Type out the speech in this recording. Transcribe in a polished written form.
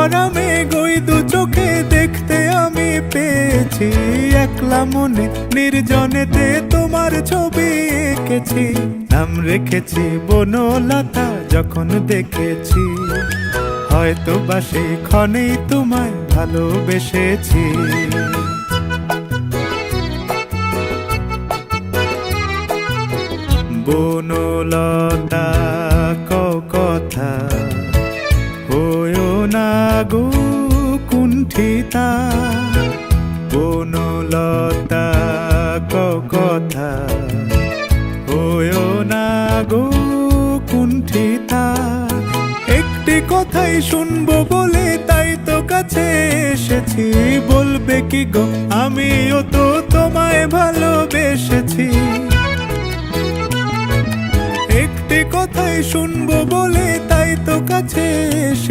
ভরা মেঘ ওই দু চোখে দেখতে আমি পেয়েছি। একলা মনে নির্জনেতে তোমার ছবি এঁকেছি, নাম রেখেছি বনলতা যখন দেখেছি। হয়তো বা সেই ক্ষণেই তোমায় ভালোবেসেছি। বনলতা কথা হয়ো না গো কুণ্ঠিতা, বনলতা কথা হয়ো না গো কুণ্ঠিতা। একটি কথাই শুনবো বলে তাই তো কাছে এসেছি। বলবে কি গো আমিও তো তোমায় ভালোবেসেছি। একটি কথাই শুনবো বলে তাই তো কাছে এসে